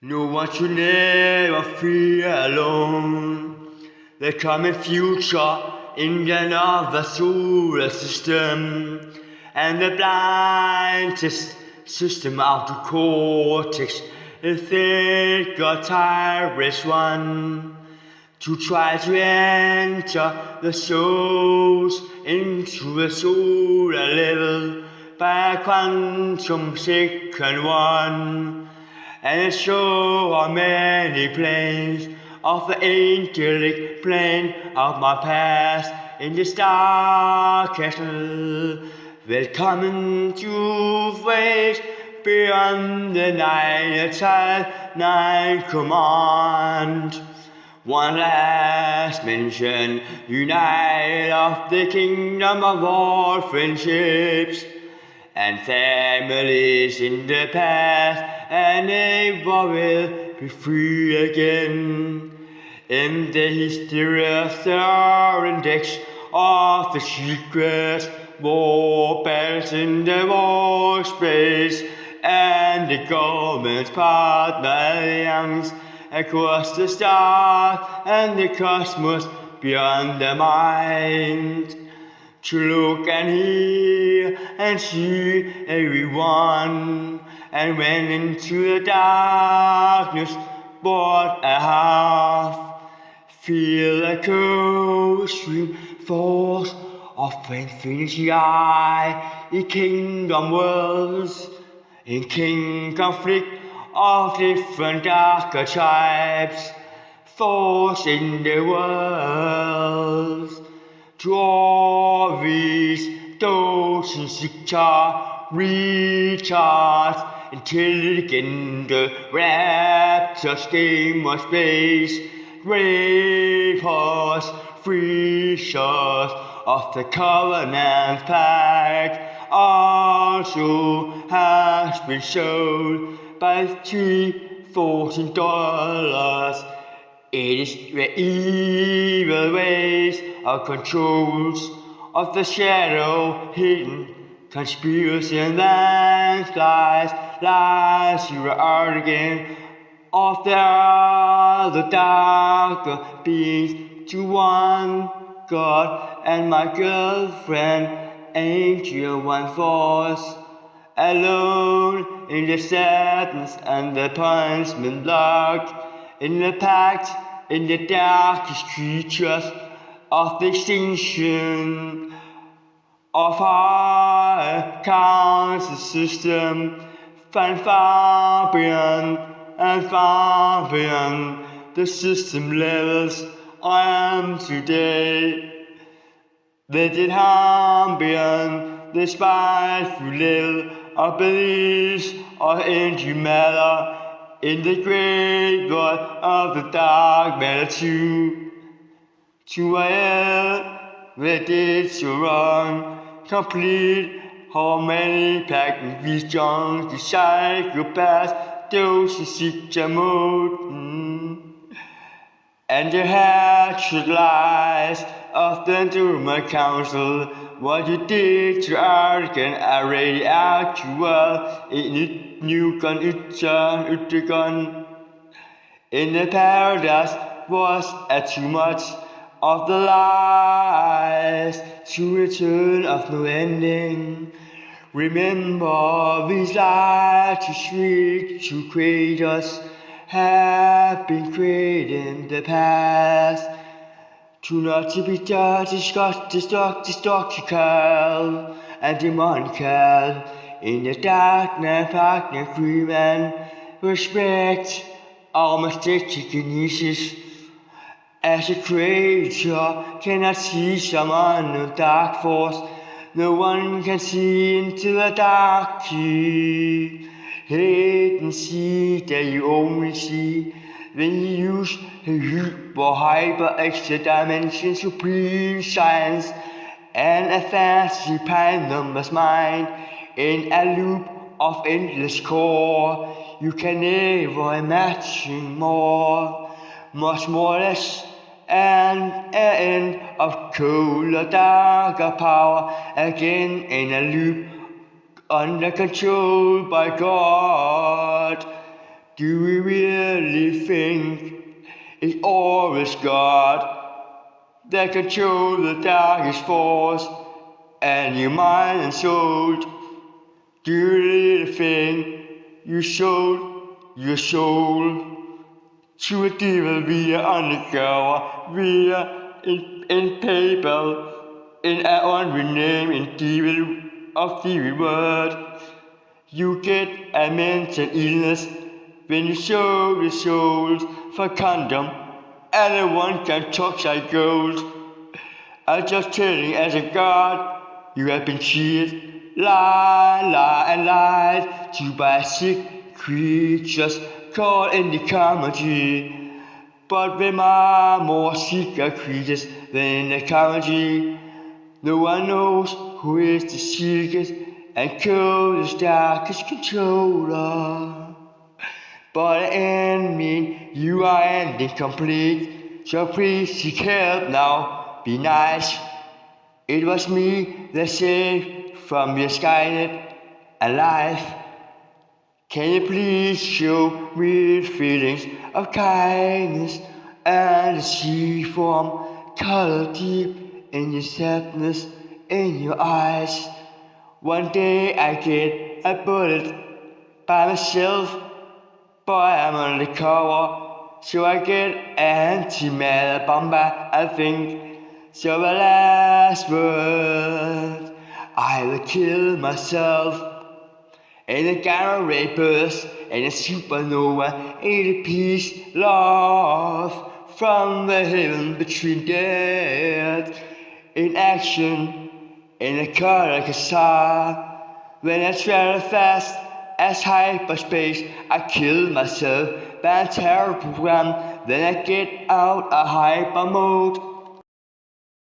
No one should never feel alone. There come a future in another solar system, and the blindest system AudroCoreTex is the tireless one to try to enter the souls into the solar level by a quantum second one. And so are many planes of the angelic plane of my past in the star castle. Velkommen to ways beyond the nine command. One last mention, unite of the kingdom of all friendships and families in the past, and never will be free again. In the history of the Èl-Orindex, of the secret war battles in the war space, and the government's partner alliance across the stars and the cosmos beyond the mind. To look and hear and see everyone, and went into the darkness, but a half. Feel a cold-stream force of infinity in kingdom worlds, in king conflict of different archetypes, force in the worlds. To all these dozen retards, intelligent raptors game of space, rapers, freezers of the Covenant Pact, also has been sold by $3,000. It is the evil ways of controls of the shadow hidden conspiracy and landslides lies you are again of the other darker beings to one God and my girlfriend Angel one voice alone in the sadness and the punishment locked in the pact, in the darkest creatures of the extinction of our council system, far beyond and far beyond the system levels I am today. They did harm beyond the spiteful level of beliefs of energy matter in the great void of the dark matter too. To hell, they did so wrong, complete harmony, packing visions, the psychopaths, those who seek to mode, and the hatchet lies of the Endowment Council. What you did to Arikivet already actual in it new gun Utragon. In the paradise was too much of the lies to return of no ending. Remember these lies to sweet to create us have been created in the past. To not to be destructical and demonical in the darkness, partner, free man, respect our majestic genesis. As a creature cannot see someone of dark force, no one can see into the dark key. Hate and see that you only see when you use hyper extra dimension supreme science and a fancy pi numbers mind in a loop of endless core. You can never imagine more, much more less, and an end of colder, darker power again in a loop under control by God. Do we really think it's always God that controls the darkest force and your mind and soul? Do you really think you sold your soul to a devil via undercover, via in paper, in ARON rename in devil of devil word? You get a mental illness when you sold your souls for condom. Anyone can talk like gold. I'm just telling as a god, you have been cheated, lied and lied to by sick creatures caught in the comedy. But there are more sicker creatures than in the comedy. No one knows who is the sickest and coldest, darkest controller. But in me, you are ending complete. So please seek help now, be nice. It was me that saved from your Skynet alive. Can you please show real feelings of kindness and the sea form color deep in your sadness in your eyes? One day I get a bullet by myself, but I'm on the cover, so I get anti-matter bomber, I think. So the last word, I will kill myself. In a gamma ray burst, in a supernova, in a peace, love from the heaven between dead. In action, in a car like a star. When I travel fast as hyperspace, I kill myself by a terror program. Then I get out of hyper mode.